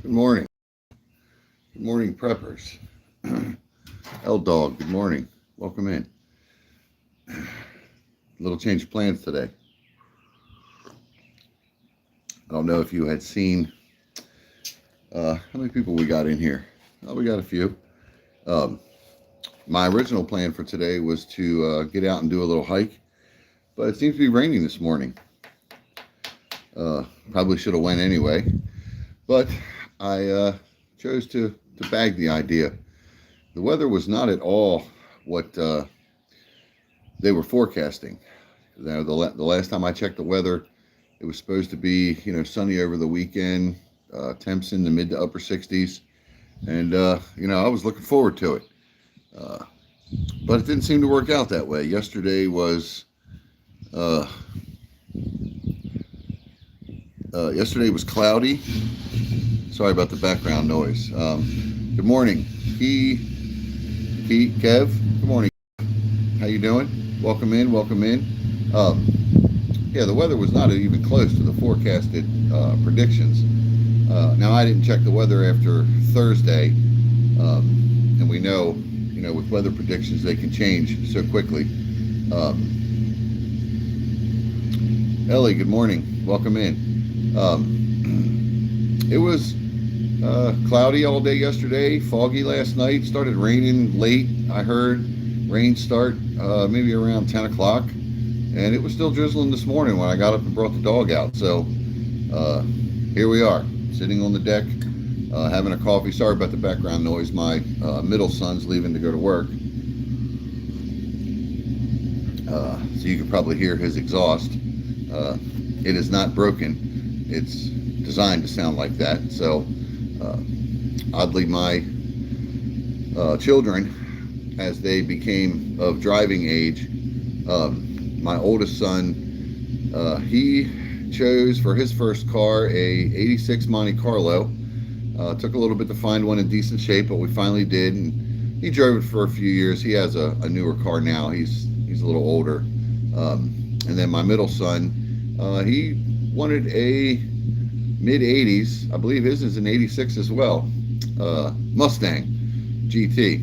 Good morning. Good morning, preppers. L Dog, good morning. Welcome in. A little change of plans today. I don't know if you had seen how many people we got in here. Oh, we got a few. My original plan for today was to get out and do a little hike, but it seems to be raining this morning. Probably should have went anyway, but I chose to bag the idea. The weather was not at all what they were forecasting. The last time I checked the weather, it was supposed to be, sunny over the weekend, temps in the mid to upper 60s. And, I was looking forward to it. But it didn't seem to work out that way. Yesterday was cloudy. Sorry about the background noise. Good morning. Kev. Good morning. How you doing? Welcome in. Yeah, the weather was not even close to the forecasted predictions. Now, I didn't check the weather after Thursday, and we know, with weather predictions, they can change so quickly. Ellie, good morning. Welcome in. It was cloudy all day yesterday, foggy last night, started raining late. I heard rain start maybe around 10 o'clock, and it was still drizzling this morning when I got up and brought the dog out. So here we are, sitting on the deck, having a coffee. Sorry about the background noise. My middle son's leaving to go to work, so you can probably hear his exhaust. It is not broken. It's designed to sound like that. So oddly, my children, as they became of driving age, my oldest son, he chose for his first car a 86 Monte Carlo. Took a little bit to find one in decent shape, but we finally did, and he drove it for a few years. He has a newer car now. He's a little older. And then my middle son, he wanted a mid-80s, I believe his is an 86 as well, Mustang GT.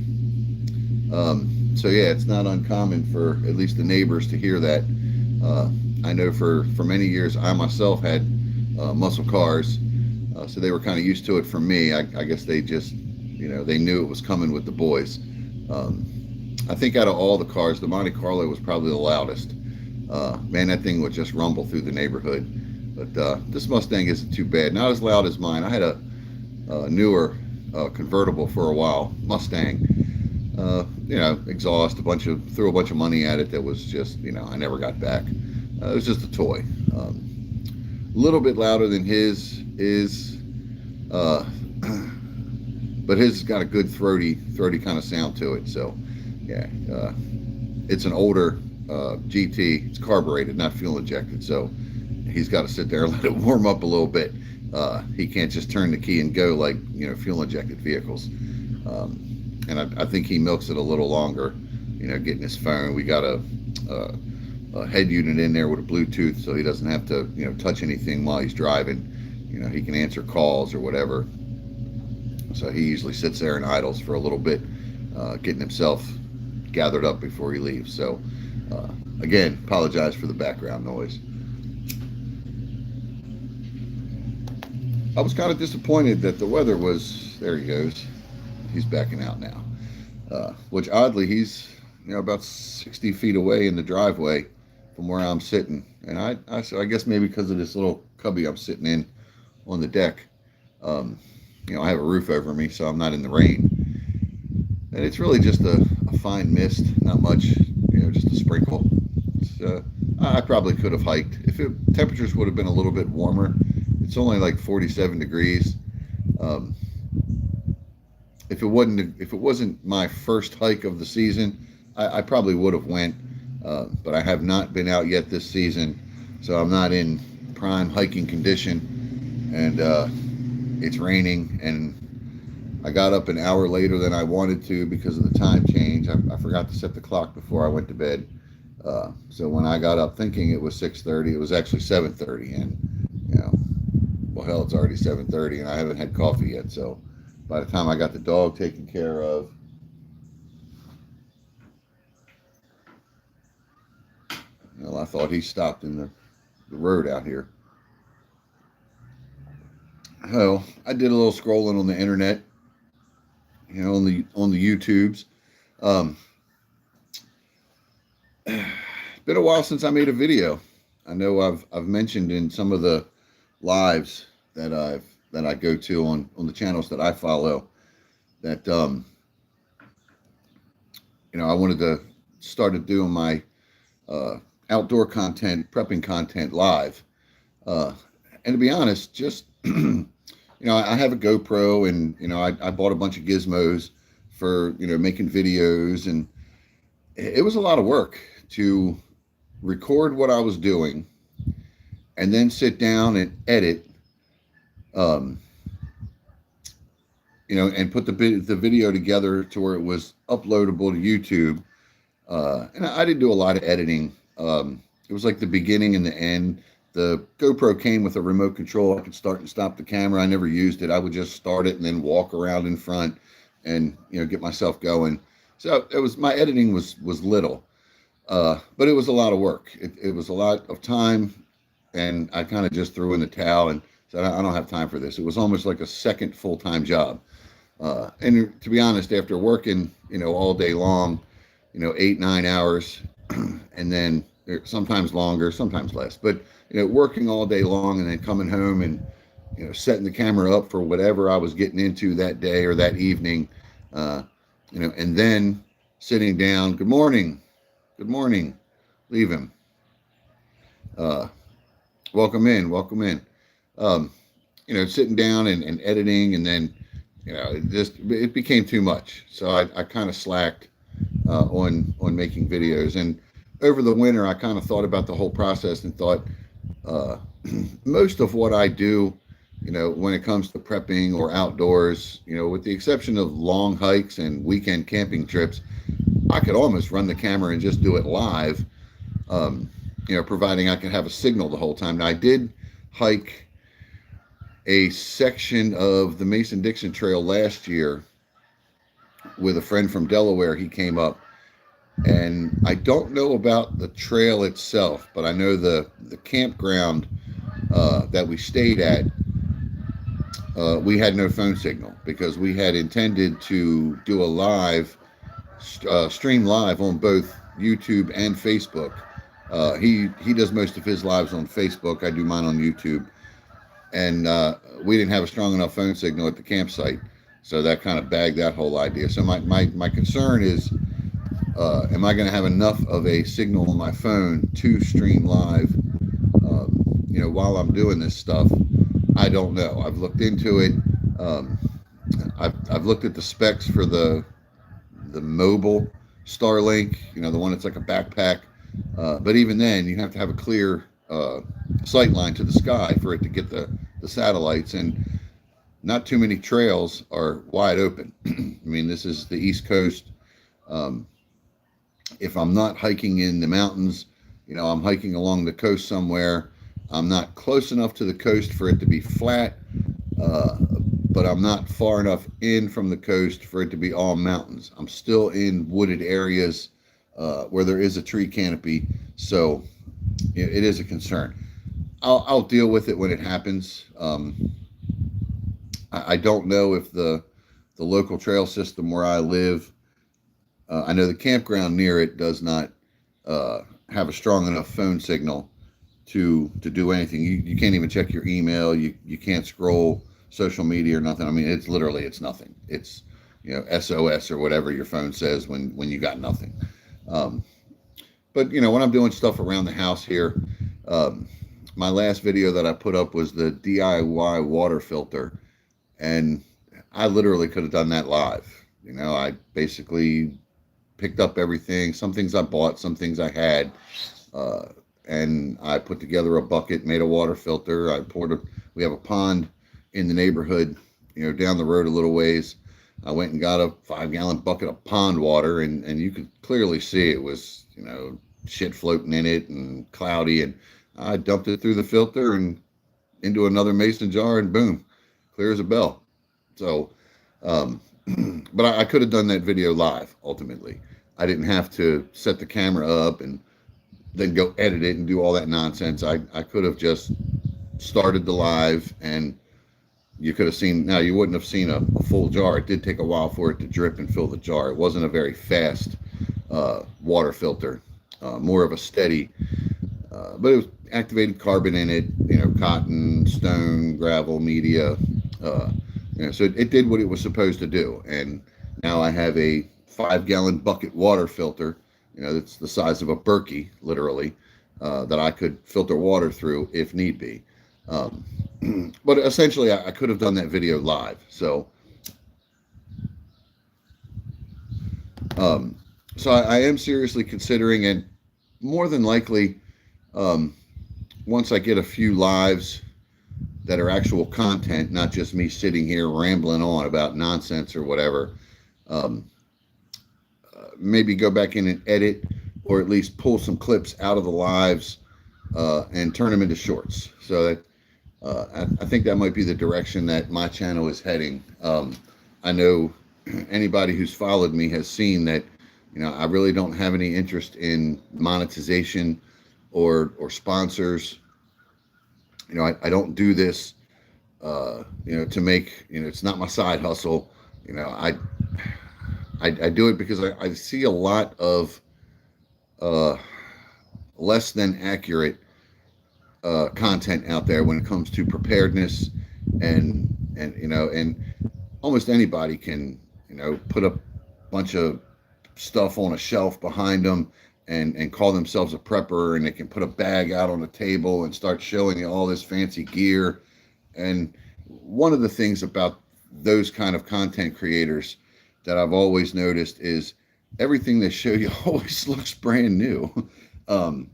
So yeah, it's not uncommon for at least the neighbors to hear that. I know for many years I myself had muscle cars, so they were kind of used to it from me. I guess they just, they knew it was coming with the boys. I think out of all the cars, the Monte Carlo was probably the loudest. Man, that thing would just rumble through the neighborhood. But this Mustang isn't too bad. Not as loud as mine. I had a newer convertible for a while, Mustang. Exhaust, threw a bunch of money at it that was just, I never got back. It was just a toy. A little bit louder than his is, but his has got a good throaty kind of sound to it. So, yeah, it's an older GT. It's carbureted, not fuel injected. So he's got to sit there and let it warm up a little bit. He can't just turn the key and go like, fuel injected vehicles. And I think he milks it a little longer, getting his phone. We got a head unit in there with a Bluetooth, so he doesn't have to, touch anything while he's driving. He can answer calls or whatever. So he usually sits there and idles for a little bit, getting himself gathered up before he leaves. So again, apologize for the background noise. I was kind of disappointed that the weather was, there he goes. He's backing out now, which oddly, he's, about 60 feet away in the driveway from where I'm sitting. And I guess maybe because of this little cubby I'm sitting in on the deck, I have a roof over me, so I'm not in the rain. And it's really just a fine mist, not much, just a sprinkle. I probably could have hiked. If temperatures would have been a little bit warmer. It's only like 47 degrees. If it wasn't my first hike of the season, I probably would have went, but I have not been out yet this season, so I'm not in prime hiking condition, and it's raining, and I got up an hour later than I wanted to because of the time change. I forgot to set the clock before I went to bed, so when I got up thinking it was 6:30, it was actually 7:30, and well, hell, it's already 7:30 and I haven't had coffee yet. So by the time I got the dog taken care of, well, I thought he stopped in the road out here. Oh, I did a little scrolling on the internet, on the YouTubes. Um, it's been a while since I made a video. I know I've mentioned in some of the lives that I go to on the channels that I follow that I wanted to start doing my outdoor content, prepping content live. And to be honest, just I have a GoPro, and I bought a bunch of gizmos for making videos, and it was a lot of work to record what I was doing and then sit down and edit, and put the video together to where it was uploadable to YouTube. And I didn't do a lot of editing. It was like the beginning and the end. The GoPro came with a remote control. I could start and stop the camera. I never used it. I would just start it and then walk around in front and get myself going. So it was, my editing was little, but it was a lot of work. It was a lot of time, and I kind of just threw in the towel and said, I don't have time for this. It was almost like a second full-time job. And to be honest, after working all day long, 8-9 hours, and then sometimes longer, sometimes less, but working all day long and then coming home and setting the camera up for whatever I was getting into that day or that evening, and then sitting down. Good morning, leave him. Welcome in. Sitting down and editing, and then it became too much. So I kind of slacked on making videos. And over the winter, I kind of thought about the whole process and thought, most of what I do, when it comes to prepping or outdoors, with the exception of long hikes and weekend camping trips, I could almost run the camera and just do it live, providing I can have a signal the whole time. Now, I did hike a section of the Mason-Dixon Trail last year with a friend from Delaware. He came up, and I don't know about the trail itself, but I know the campground that we stayed at, we had no phone signal because we had intended to do a live stream live on both YouTube and Facebook. He does most of his lives on Facebook. I do mine on YouTube. And we didn't have a strong enough phone signal at the campsite, so that kind of bagged that whole idea. So my concern is, am I going to have enough of a signal on my phone to stream live, while I'm doing this stuff? I don't know. I've looked into it. I've looked at the specs for the mobile Starlink, the one that's like a backpack. But even then, you have to have a clear sight line to the sky for it to get the satellites, and not too many trails are wide open. I mean, this is the East Coast. If I'm not hiking in the mountains, I'm hiking along the coast somewhere. I'm not close enough to the coast for it to be flat, but I'm not far enough in from the coast for it to be all mountains. I'm still in wooded areas where there is a tree canopy, so it is a concern. I'll deal with it when it happens. I don't know if the local trail system where I live, I know the campground near it does not have a strong enough phone signal to do anything. You can't even check your email. You can't scroll social media or nothing. I mean, it's nothing. It's SOS or whatever your phone says when you got nothing. But when I'm doing stuff around the house here, my last video that I put up was the DIY water filter, and I literally could have done that live. I basically picked up everything, some things I bought, some things I had, and I put together a bucket, made a water filter. We have a pond in the neighborhood, down the road a little ways. I went and got a 5-gallon bucket of pond water, and you could clearly see it was, shit floating in it and cloudy, and I dumped it through the filter and into another mason jar, and boom, clear as a bell. So, but I could have done that video live. Ultimately, I didn't have to set the camera up and then go edit it and do all that nonsense. I could have just started the live, and you could have seen. Now, you wouldn't have seen a full jar. It did take a while for it to drip and fill the jar. It wasn't a very fast water filter, more of a steady, but it was activated carbon in it, cotton, stone, gravel, media, so it did what it was supposed to do. And now I have a 5-gallon bucket water filter, that's the size of a Berkey, literally, that I could filter water through if need be. But essentially, I could have done that video live. So, I am seriously considering, and more than likely, once I get a few lives that are actual content, not just me sitting here rambling on about nonsense or whatever, maybe go back in and edit, or at least pull some clips out of the lives and turn them into shorts. So that I think that might be the direction that my channel is heading. I know anybody who's followed me has seen that, I really don't have any interest in monetization or sponsors. I don't do this, to make, it's not my side hustle. I do it because I see a lot of less than accurate content out there when it comes to preparedness, and almost anybody can, put a bunch of stuff on a shelf behind them and call themselves a prepper, and they can put a bag out on the table and start showing you all this fancy gear. And one of the things about those kind of content creators that I've always noticed is everything they show you always looks brand new. And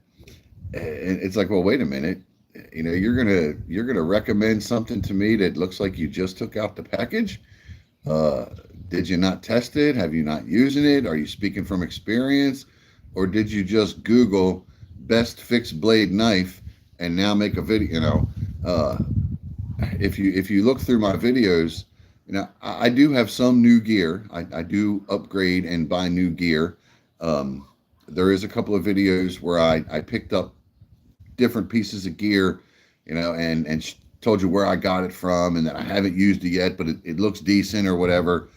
it's like, well, wait a minute, you're gonna recommend something to me that looks like you just took out the package. Did you not test it? Have you not using it? Are you speaking from experience? Or did you just Google best fixed blade knife and now make a video? If you look through my videos, I do have some new gear. I do upgrade and buy new gear. There is a couple of videos where I picked up different pieces of gear, and told you where I got it from and that I haven't used it yet, but it looks decent or whatever.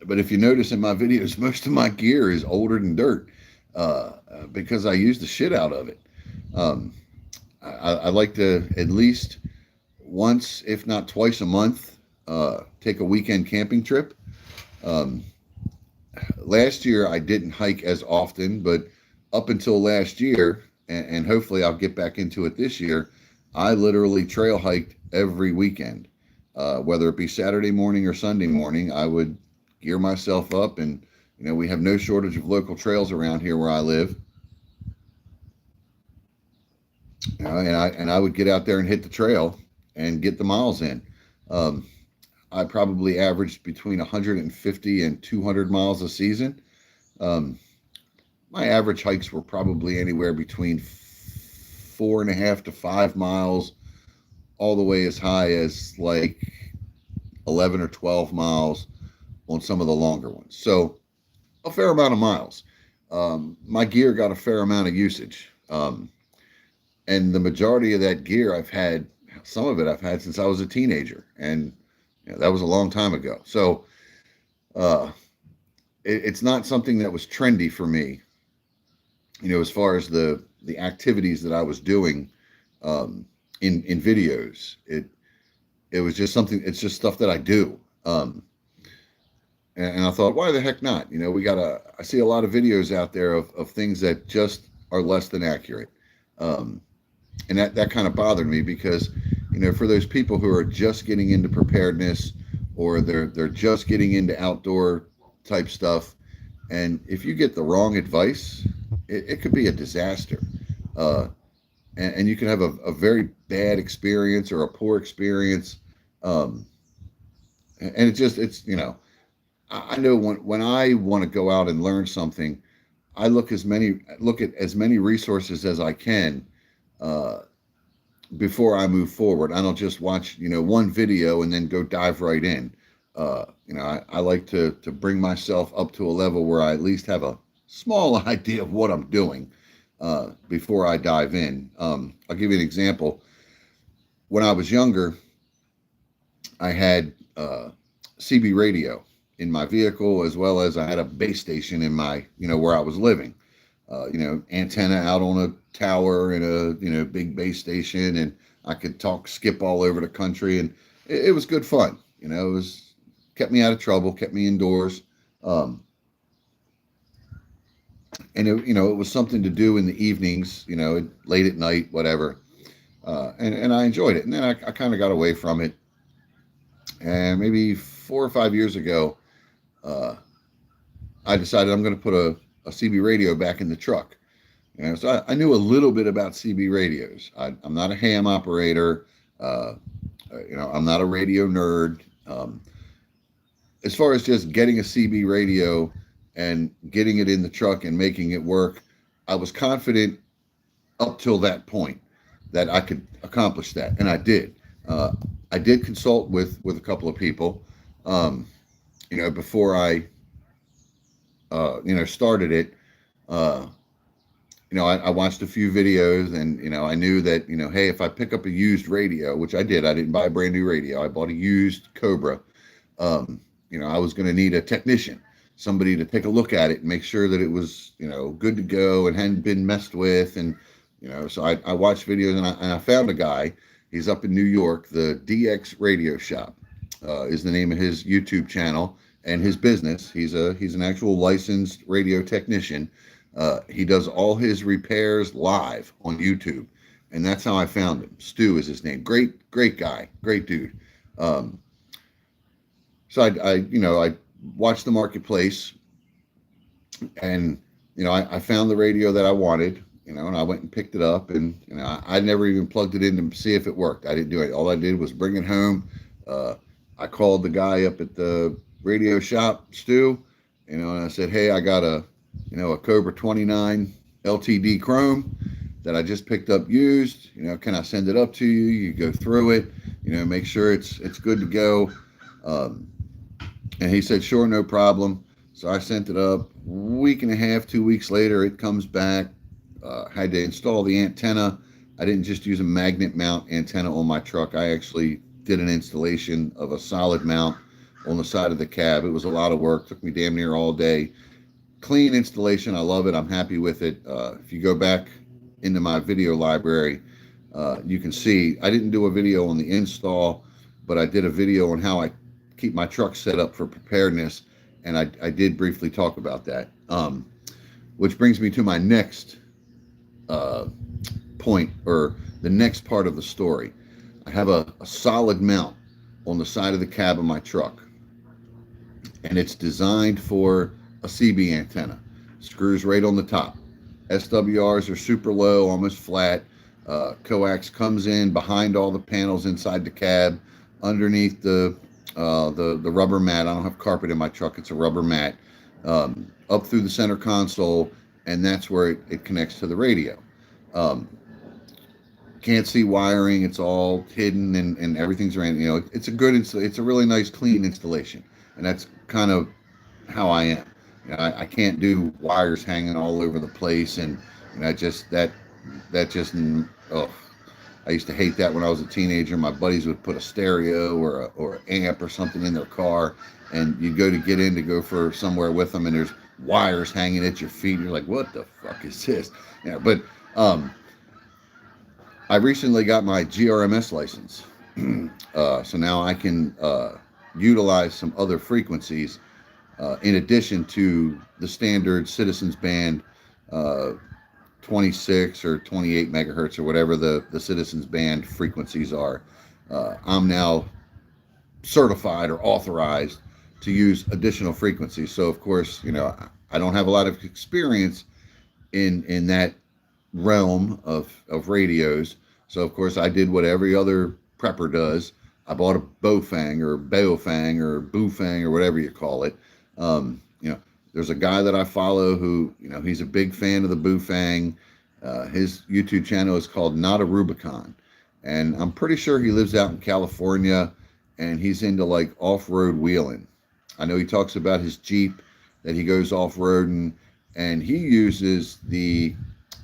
But if you notice in my videos, most of my gear is older than dirt, because I use the shit out of it. I like to at least once, if not twice a month, take a weekend camping trip. Last year I didn't hike as often, but up until last year, and hopefully I'll get back into it this year, I literally trail hiked every weekend. Whether it be Saturday morning or Sunday morning, I would gear myself up, and we have no shortage of local trails around here where I live. And I would get out there and hit the trail and get the miles in. I probably averaged between 150 and 200 miles a season. My average hikes were probably anywhere between 4.5 to 5 miles, all the way as high as like 11 or 12 miles on some of the longer ones. So a fair amount of miles. My gear got a fair amount of usage. And the majority of that gear some of it I've had since I was a teenager, and that was a long time ago. So it's not something that was trendy for me, as far as the activities that I was doing in videos. It was just something, it's just stuff that I do. And I thought, why the heck not? I see a lot of videos out there of things that just are less than accurate. And that kind of bothered me because, for those people who are just getting into preparedness, or they're just getting into outdoor type stuff, and if you get the wrong advice, it could be a disaster. And you can have a very bad experience or a poor experience. And I know when I want to go out and learn something, I look at as many resources as I can, before I move forward. I don't just watch, one video and then go dive right in. I like to bring myself up to a level where I at least have a small idea of what I'm doing before I dive in. I'll give you an example. When I was younger, I had CB radio in my vehicle, as well as I had a base station in my, where I was living. Antenna out on a tower in a, big base station, and I could skip all over the country, and it was good fun. It was kept me out of trouble, kept me indoors, and it was something to do in the evenings, late at night, whatever, and I enjoyed it. And then I kind of got away from it, and maybe 4 or 5 years ago, I decided I'm going to put a CB radio back in the truck. So I knew a little bit about CB radios. I'm not a ham operator. I'm not a radio nerd. As far as just getting a CB radio and getting it in the truck and making it work, I was confident up till that point that I could accomplish that, and I did. I did consult with a couple of people, before I, started it. I watched a few videos, and, I knew that, hey, if I pick up a used radio, which I did, I didn't buy a brand new radio. I bought a used Cobra. I was going to need a technician, somebody to take a look at it and make sure that it was, good to go and hadn't been messed with. And, so I watched videos, and I found a guy. He's up in New York. The DX Radio Shop is the name of his YouTube channel and his business. He's an actual licensed radio technician. He does all his repairs live on YouTube, and that's how I found him. Stu is his name. Great guy, great dude. So I watched the marketplace, and I found the radio that I wanted. And I went and picked it up, and I never even plugged it in to see if it worked. I didn't do it. All I did was bring it home. I called the guy up at the radio shop, Stu, and I said, hey, I got a Cobra 29 LTD Chrome that I just picked up used. Can I send it up to you? You go through it, make sure it's good to go. And he said, sure, no problem. So I sent it up. Week and a half, 2 weeks later, it comes back. Had to install the antenna. I didn't just use a magnet mount antenna on my truck. I actually did an installation of a solid mount on the side of the cab. It was a lot of work. Took me damn near all day. Clean installation. I love it. I'm happy with it. If you go back into my video library, you can see I didn't do a video on the install, but I did a video on how I keep my truck set up for preparedness, and I did briefly talk about that. Which brings me to my next point, or the next part of the story. I have a solid mount on the side of the cab of my truck, and it's designed for a CB antenna. Screws right on the top. SWRs are super low, almost flat. Coax comes in behind all the panels inside the cab, underneath the rubber mat. I don't have carpet in my truck. It's a rubber mat, up through the center console, and that's where it connects to the radio. Can't see wiring. It's all hidden, and everything's around. It's a really nice, clean installation, and that's kind of how I am. I can't do wires hanging all over the place, and I just I used to hate that when I was a teenager. My buddies would put a stereo or an amp or something in their car, and you'd go to get in to go for somewhere with them, and there's wires hanging at your feet. You're like, what the fuck is this? But I recently got my GRMS license, so now I can utilize some other frequencies in addition to the standard Citizens Band 26 or 28 megahertz or whatever the Citizens Band frequencies are. I'm now certified or authorized to use additional frequencies. So of course, I don't have a lot of experience in that realm of radios. So of course I did what every other prepper does. I bought a Bofang or Baofang or Boofang or whatever you call it. There's a guy that I follow who, he's a big fan of the Boofang. His YouTube channel is called Notarubicon, and I'm pretty sure he lives out in California, and he's into like off-road wheeling. I know he talks about his Jeep that he goes off-roading, and he uses the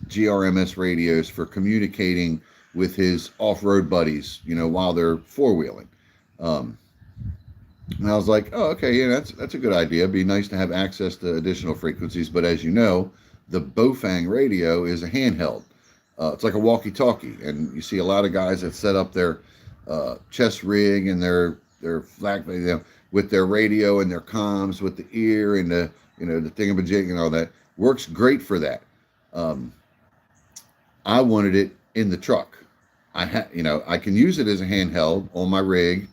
GRMS radios for communicating with his off-road buddies, while they're four-wheeling. Um, and I was like, oh, okay, yeah, that's a good idea. It'd be nice to have access to additional frequencies. But as you know, the Bofang radio is a handheld. It's like a walkie-talkie, and you see a lot of guys that set up their chest rig and their flat, with their radio and their comms with the ear and the thingamajig and all that. Works great for that. I wanted it in the truck. I can use it as a handheld on my rig,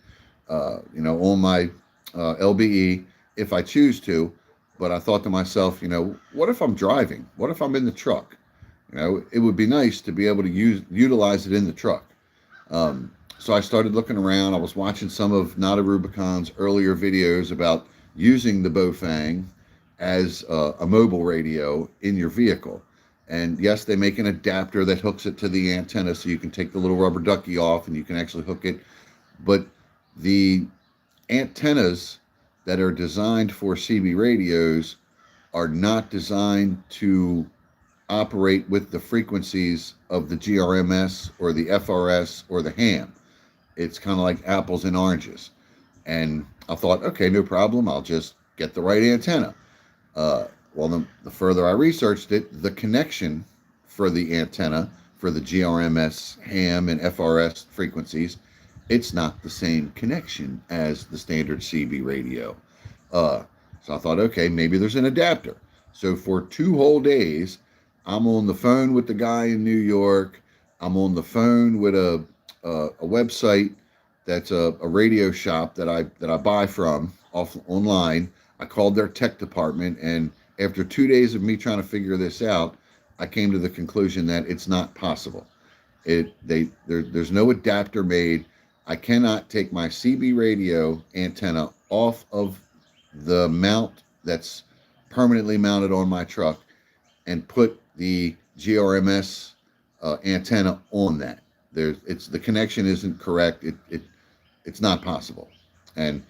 on my LBE if I choose to. But I thought to myself, what if I'm driving? What if I'm in the truck? It would be nice to be able to utilize it in the truck. So I started looking around. I was watching some of Notarubicon's earlier videos about using the Bofang as a mobile radio in your vehicle. And yes, they make an adapter that hooks it to the antenna so you can take the little rubber ducky off and you can actually hook it. But the antennas that are designed for CB radios are not designed to operate with the frequencies of the GRMS or the FRS or the ham. It's kind of like apples and oranges. And I thought, okay, no problem. I'll just get the right antenna. Well, the further I researched it, the connection for the antenna for the GRMS, ham, and FRS frequencies, it's not the same connection as the standard CB radio. So I thought, okay, maybe there's an adapter. So for 2 whole days, I'm on the phone with the guy in New York. I'm on the phone with a website that's a radio shop that I buy from online. I called their tech department, and after 2 days of me trying to figure this out, I came to the conclusion that it's not possible. There's no adapter made. I cannot take my CB radio antenna off of the mount that's permanently mounted on my truck and put the GRMS antenna on that. The connection isn't correct. It's not possible. And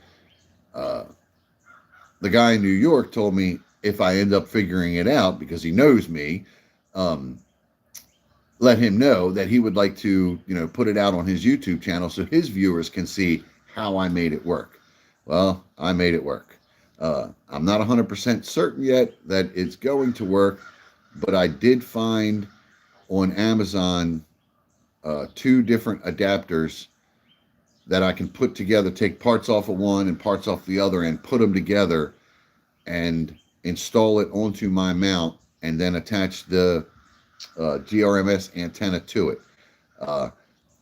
the guy in New York told me if I end up figuring it out, because he knows me, let him know that he would like to, put it out on his YouTube channel so his viewers can see how I made it work. Well, I made it work. I'm not 100% certain yet that it's going to work, but I did find on Amazon 2 different adapters that I can put together, take parts off of one and parts off the other and put them together and install it onto my mount and then attach the GRMS antenna to it.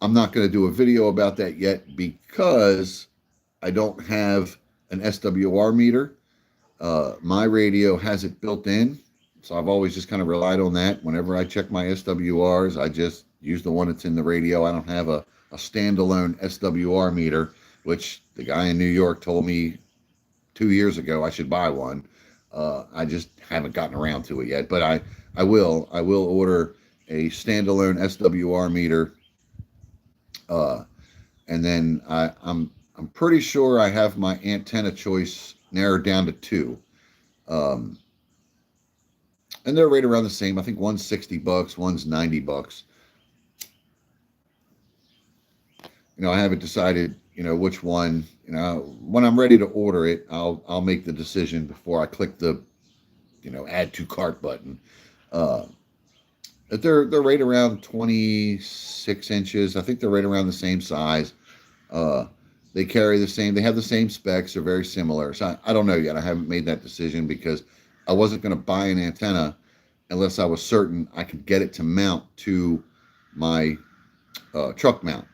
I'm not going to do a video about that yet because I don't have an SWR meter. My radio has it built in, so I've always just kind of relied on that. Whenever I check my SWRs, I just use the one that's in the radio. I don't have a standalone SWR meter, which the guy in New York told me 2 years ago I should buy one. I just haven't gotten around to it yet, but I will order a standalone SWR meter. And then I'm pretty sure I have my antenna choice narrowed down to 2. And they're right around the same. I think one's $60, one's $90. I haven't decided, which one. When I'm ready to order it, I'll make the decision before I click the, add to cart button. They're right around 26 inches. I think they're right around the same size. They carry the same. They have the same specs. They're very similar. So I don't know yet. I haven't made that decision because I wasn't going to buy an antenna unless I was certain I could get it to mount to my truck mount.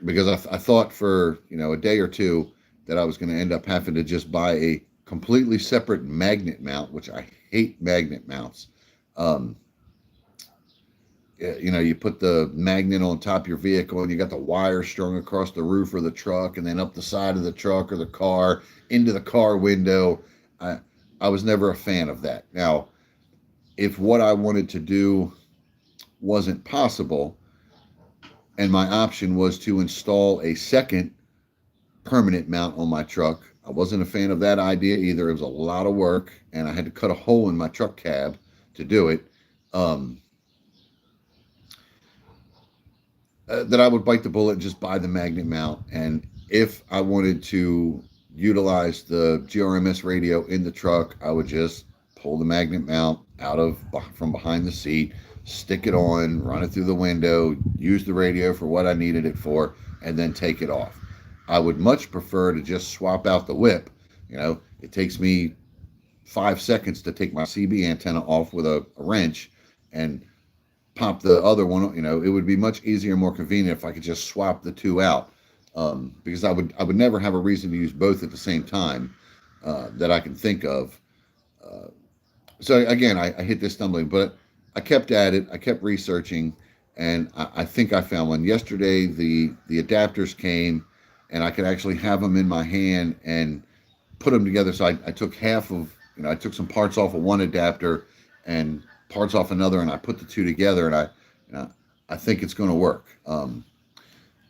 Because I thought for a day or two that I was going to end up having to just buy a completely separate magnet mount, which I hate magnet mounts. You put the magnet on top of your vehicle and you got the wire strung across the roof of the truck and then up the side of the truck or the car into the car window. I was never a fan of that. Now, if what I wanted to do wasn't possible, and my option was to install a second permanent mount on my truck. I wasn't a fan of that idea either. It was a lot of work, and I had to cut a hole in my truck cab to do it. Um, that I would bite the bullet and just buy the magnet mount. And if I wanted to utilize the GRMS radio in the truck, I would just pull the magnet mount out of from behind the seat, stick it on, run it through the window, use the radio for what I needed it for, and then take it off. I would much prefer to just swap out the whip. It takes me 5 seconds to take my CB antenna off with a wrench and pop the other one. It would be much easier and more convenient if I could just swap the two out, because I would never have a reason to use both at the same time that I can think of. So again, I hit this stumbling, but I kept at it. I kept researching, and I think I found one yesterday. The adapters came, and I could actually have them in my hand and put them together. So I took half of, I took some parts off of one adapter and parts off another, and I put the two together, and I think it's going to work.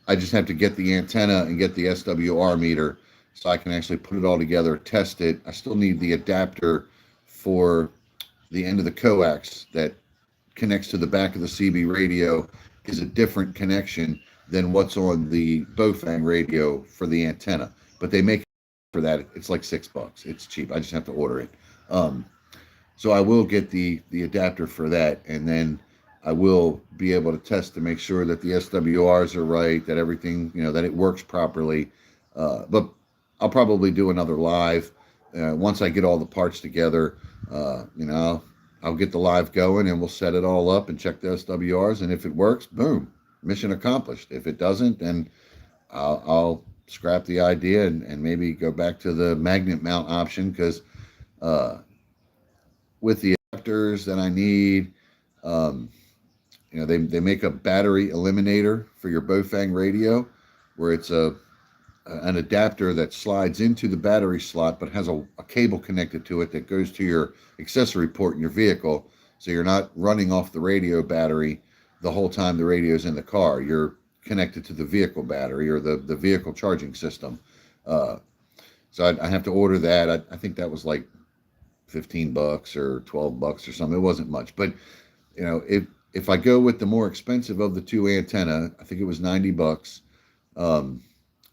I just have to get the antenna and get the SWR meter so I can actually put it all together, test it. I still need the adapter for the end of the coax that connects to the back of the CB radio, is a different connection than what's on the Bofang radio for the antenna. But they make for that, it's like $6. It's cheap. I just have to order it. So I will get the adapter for that, and then I will be able to test to make sure that the SWRs are right, that everything, that it works properly. But I'll probably do another live once I get all the parts together. I'll get the live going, and we'll set it all up and check the SWRs. And if it works, boom, mission accomplished. If it doesn't, then I'll scrap the idea and maybe go back to the magnet mount option, because with the adapters that I need, they make a battery eliminator for your Bofang radio, where it's an adapter that slides into the battery slot, but has a cable connected to it that goes to your accessory port in your vehicle. So you're not running off the radio battery the whole time the radio's in the car. You're connected to the vehicle battery or the vehicle charging system. So I have to order that. I think that was like $15 or $12 or something. It wasn't much, but if I go with the more expensive of the two antenna, I think it was $90.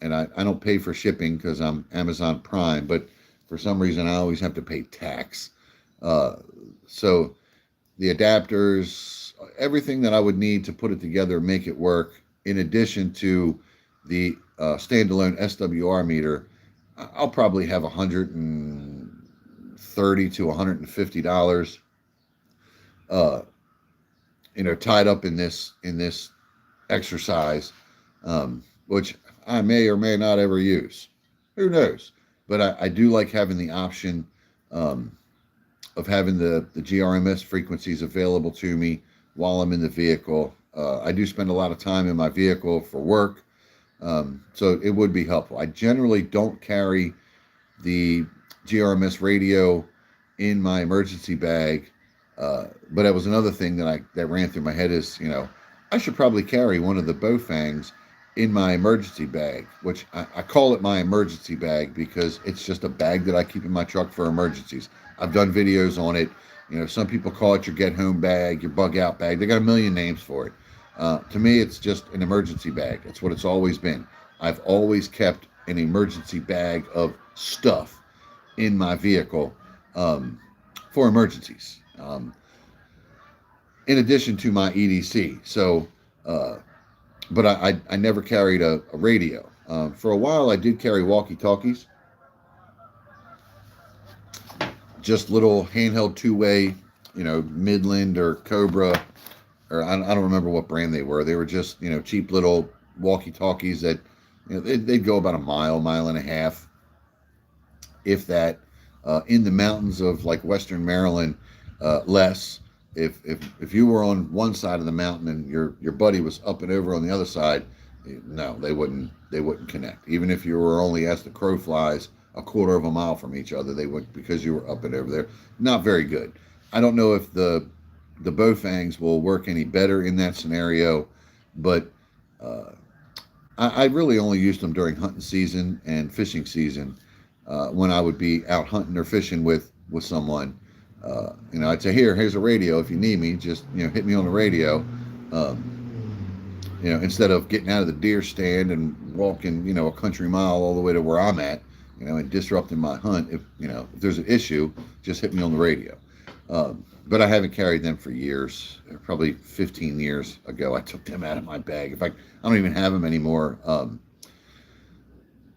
And I don't pay for shipping because I'm Amazon Prime, but for some reason I always have to pay tax. So the adapters, everything that I would need to put it together, make it work, in addition to the standalone SWR meter, I'll probably have $130 to $150, tied up in this exercise, which I may or may not ever use. Who knows? But I do like having the option of having the GRMS frequencies available to me while I'm in the vehicle. I do spend a lot of time in my vehicle for work, so it would be helpful. I generally don't carry the GRMS radio in my emergency bag, but that was another thing that ran through my head is, I should probably carry one of the Bofangs in my emergency bag, which I call it my emergency bag because it's just a bag that I keep in my truck for emergencies. I've done videos on it. Some people call it your get home bag, your bug out bag. They got a million names for it. To me, it's just an emergency bag. It's what it's always been. I've always kept an emergency bag of stuff in my vehicle for emergencies, in addition to my EDC. So, but I never carried a radio. For a while, I did carry walkie-talkies, just little handheld two-way, Midland or Cobra, or I don't remember what brand they were. They were just, cheap little walkie-talkies that, they'd go about a mile and a half, if that, in the mountains of like Western Maryland, less. If you were on one side of the mountain and your buddy was up and over on the other side, no, they wouldn't connect. Even if you were only, as the crow flies, a quarter of a mile from each other, they would, because you were up and over there. Not very good. I don't know if the Bofangs will work any better in that scenario, but Uh, I really only used them during hunting season and fishing season, when I would be out hunting or fishing with someone. I'd say, here's a radio. If you need me, just hit me on the radio. Instead of getting out of the deer stand and walking a country mile all the way to where I'm at, and disrupting my hunt. If there's an issue, just hit me on the radio. But I haven't carried them for years. Probably 15 years ago, I took them out of my bag. In fact, I don't even have them anymore.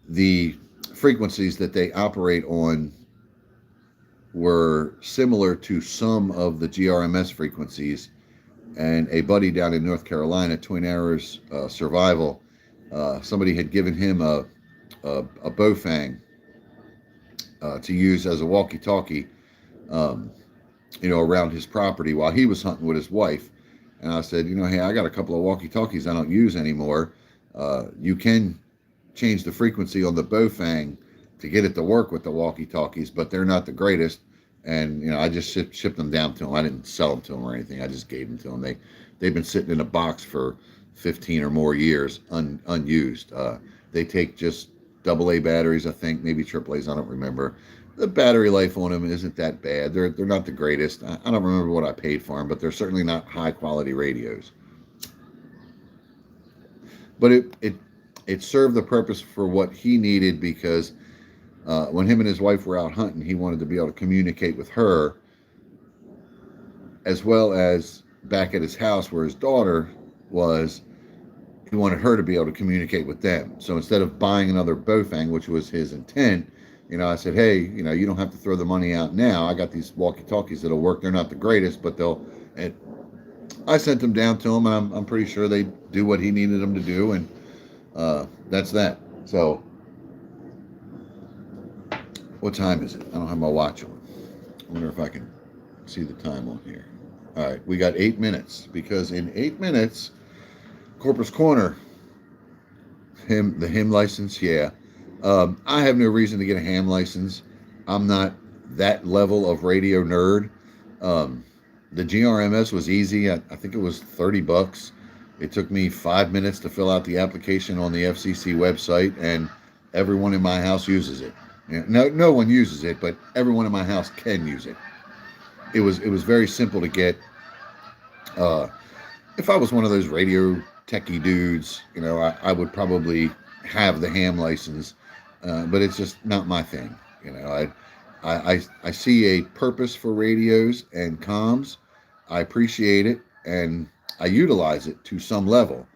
The frequencies that they operate on were similar to some of the GRMS frequencies. And a buddy down in North Carolina, Twin Arrows Survival, somebody had given him a Bowfang to use as a walkie-talkie, around his property while he was hunting with his wife. And I said, hey, I got a couple of walkie-talkies I don't use anymore. You can change the frequency on the Bowfang to get it to work with the walkie-talkies, but they're not the greatest. And I just shipped them down to him. I didn't sell them to him or anything. I just gave them to him. They've been sitting in a box for 15 or more years unused. They take just AA batteries, I think, maybe AAA's. I don't remember. The battery life on them isn't that bad. They're not the greatest. I don't remember what I paid for them, but they're certainly not high quality radios. But it served the purpose for what he needed, because when him and his wife were out hunting, he wanted to be able to communicate with her, as well as back at his house where his daughter was. He wanted her to be able to communicate with them. So instead of buying another Bowfang, which was his intent, I said, hey, you don't have to throw the money out now. I got these walkie-talkies that'll work. They're not the greatest, but I sent them down to him, and I'm pretty sure they do what he needed them to do, and that's that. So, what time is it? I don't have my watch on. I wonder if I can see the time on here. All right, we got 8 minutes, because in 8 minutes, Corporals Corner, the ham license, yeah. I have no reason to get a ham license. I'm not that level of radio nerd. The GRMS was easy. I think it was $30. It took me 5 minutes to fill out the application on the FCC website, and everyone in my house uses it. No one uses it, but everyone in my house can use it. It was very simple to get. If I was one of those radio techie dudes, I would probably have the ham license, but it's just not my thing. I see a purpose for radios and comms. I appreciate it, and I utilize it to some level,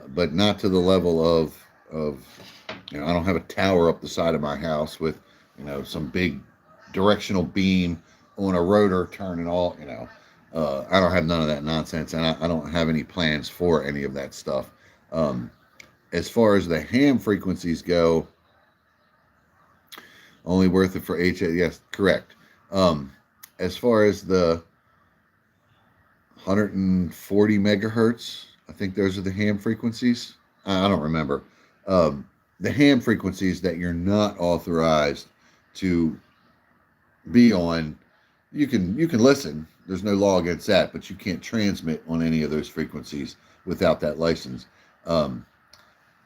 but not to the level of I don't have a tower up the side of my house with some big directional beam on a rotor turning all. I don't have none of that nonsense, and I don't have any plans for any of that stuff. As far as the ham frequencies go, only worth it for yes, correct. As far as the 140 megahertz, I think those are the ham frequencies. I don't remember. The ham frequencies that you're not authorized to be on, you can listen. There's no law against that, but you can't transmit on any of those frequencies without that license,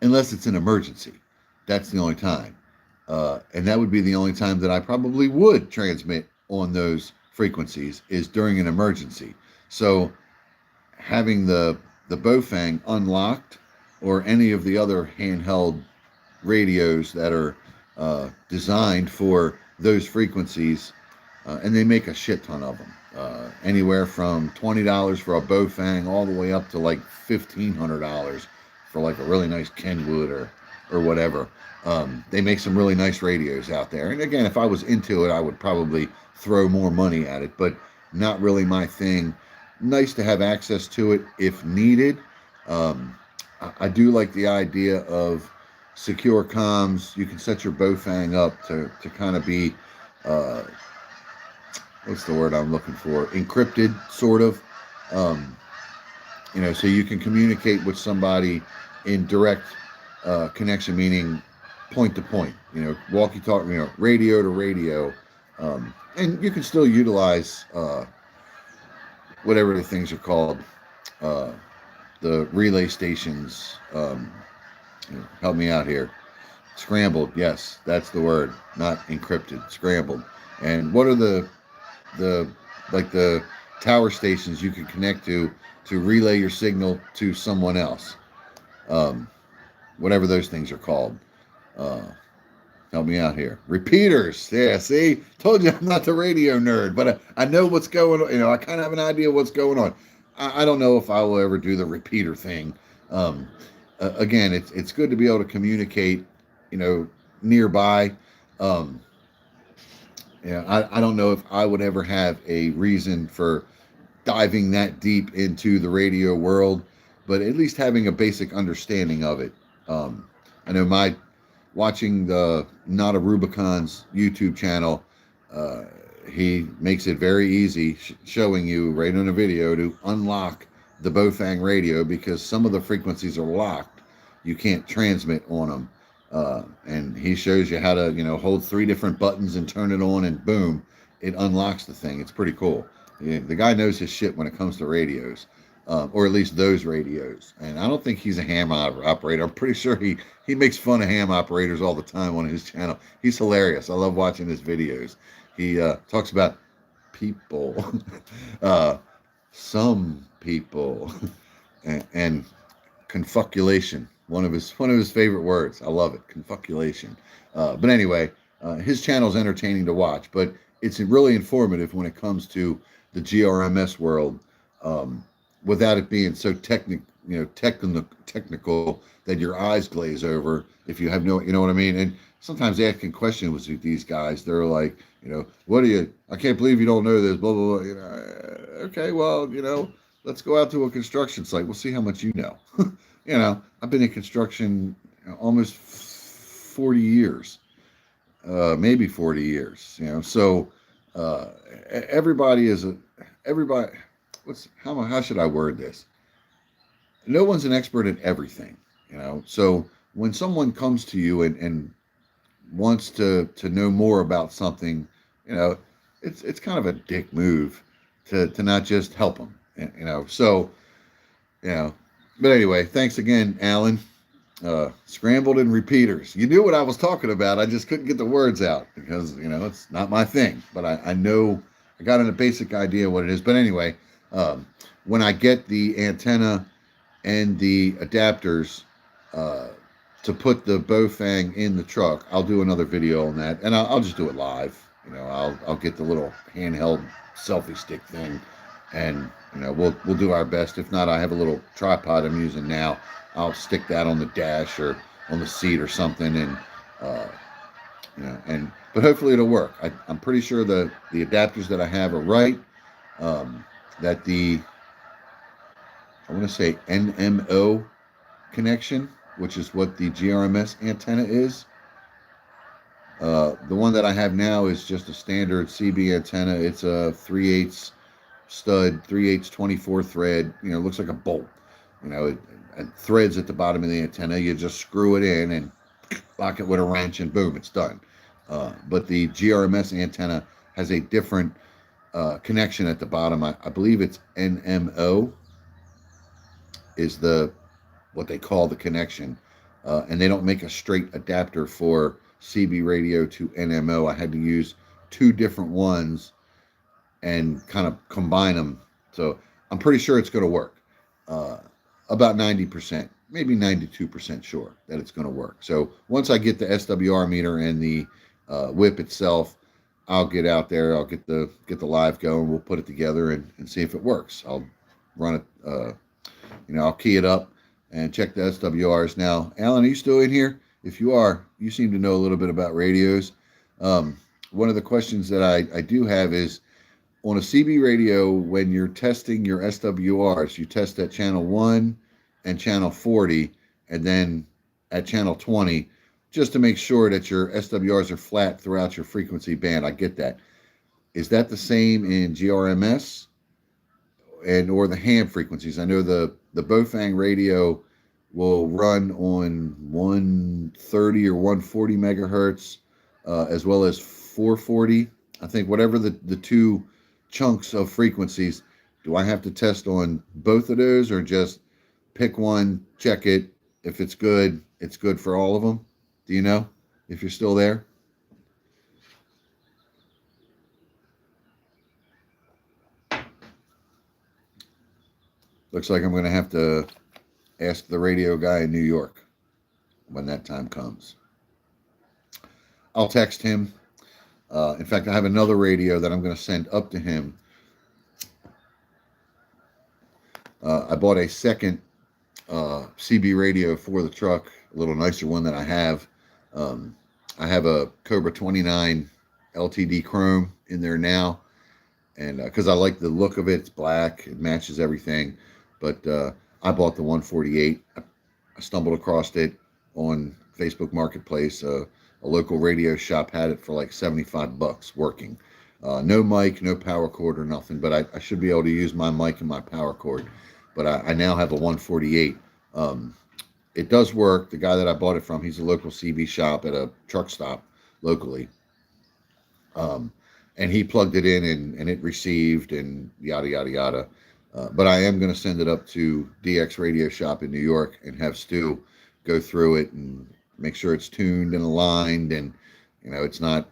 unless it's an emergency. That's the only time. And that would be the only time that I probably would transmit on those frequencies, is during an emergency. So having the Bowfang unlocked, or any of the other handheld radios that are designed for those frequencies, and they make a shit ton of them. Anywhere from $20 for a Bowfang all the way up to like $1,500 for like a really nice Kenwood or whatever. They make some really nice radios out there. And again, if I was into it, I would probably throw more money at it, but not really my thing. Nice to have access to it if needed. I do like the idea of secure comms. You can set your Bowfang up to kind of be, what's the word I'm looking for? Encrypted, sort of. So you can communicate with somebody in direct connection, meaning point to point. Walkie-talkie, radio to radio, and you can still utilize whatever the things are called. the relay stations. Help me out here. Scrambled, yes, that's the word, not encrypted. Scrambled. And what are the like the tower stations you can connect to relay your signal to someone else? Um, Whatever those things are called. Uh, Help me out here. Repeaters. Yeah, see? Told you I'm not the radio nerd, but I know what's going on. I kind of have an idea what's going on. I don't know if I will ever do the repeater thing. Um, Again, it's good to be able to communicate, nearby. Um, I don't know if I would ever have a reason for diving that deep into the radio world, but at least having a basic understanding of it. I know watching the Notarubicon's YouTube channel, uh, he makes it very easy, showing you right on a video to unlock the Bofang radio because some of the frequencies are locked. You can't transmit on them. And he shows you how to, hold 3 different buttons and turn it on, and boom, it unlocks the thing. It's pretty cool. Yeah, the guy knows his shit when it comes to radios, or at least those radios. And I don't think he's a ham operator. I'm pretty sure he makes fun of ham operators all the time on his channel. He's hilarious. I love watching his videos. He talks about people, some people, and confuculation. One of his favorite words. I love it, confuculation. But anyway, his channel is entertaining to watch, but it's really informative when it comes to the GRMS world, without it being so technical that your eyes glaze over if you have no, you know what I mean? And sometimes asking questions with these guys, they're like, what are you? I can't believe you don't know this. Blah blah blah. Okay, well, let's go out to a construction site. We'll see how much you know. I've been in construction almost 40 years, maybe 40 years. So everybody. How should I word this? No one's an expert at everything. So when someone comes to you and wants to know more about something, it's kind of a dick move to not just help them. So. But anyway, thanks again, Alan. Scrambled and repeaters. You knew what I was talking about. I just couldn't get the words out because, it's not my thing. But I know, I got a basic idea what it is. But anyway, when I get the antenna and the adapters to put the Bofang in the truck, I'll do another video on that. And I'll just do it live. I'll get the little handheld selfie stick thing, and we'll do our best. If not, I have a little tripod I'm using now. I'll stick that on the dash or on the seat or something, and but hopefully it'll work. I'm pretty sure the adapters that I have are right. That I want to say NMO connection, which is what the GRMS antenna is. The one that I have now is just a standard CB antenna. It's a 3/8 stud, 3/8 24 thread. Looks like a bolt. It threads at the bottom of the antenna. You just screw it in and lock it with a wrench, and boom, it's done. But the GRMS antenna has a different connection at the bottom. I believe it's NMO is what they call the connection, and they don't make a straight adapter for CB radio to NMO. I had to use 2 different ones and kind of combine them. So I'm pretty sure it's going to work. About 90%, maybe 92% sure that it's going to work. So once I get the SWR meter and the whip itself, I'll get out there. I'll get the live going. We'll put it together and see if it works. I'll run it. I'll key it up and check the SWRs. Now, Alan, are you still in here? If you are, you seem to know a little bit about radios. One of the questions that I do have is, on a CB radio, when you're testing your SWRs, you test at channel 1 and channel 40, and then at channel 20, just to make sure that your SWRs are flat throughout your frequency band. I get that. Is that the same in GRMS or the ham frequencies? I know the Bofang radio will run on 130 or 140 megahertz, as well as 440. I think whatever the 2 chunks of frequencies. Do I have to test on both of those, or just pick one, check it. If it's good for all of them. Do you know if you're still there? Looks like I'm going to have to ask the radio guy in New York when that time comes. I'll text him. In fact, I have another radio that I'm going to send up to him. I bought a second CB radio for the truck, a little nicer one than I have. I have a Cobra 29 LTD Chrome in there now, and because I like the look of it, it's black, it matches everything. But I bought the 148. I stumbled across it on Facebook Marketplace. A local radio shop had it for like $75 working. No mic, no power cord or nothing, but I should be able to use my mic and my power cord. But I now have a 148. It does work. The guy that I bought it from, he's a local CB shop at a truck stop locally. And he plugged it in and it received and yada, yada, yada. But I am going to send it up to DX Radio Shop in New York and have Stu go through it and make sure it's tuned and aligned and, it's not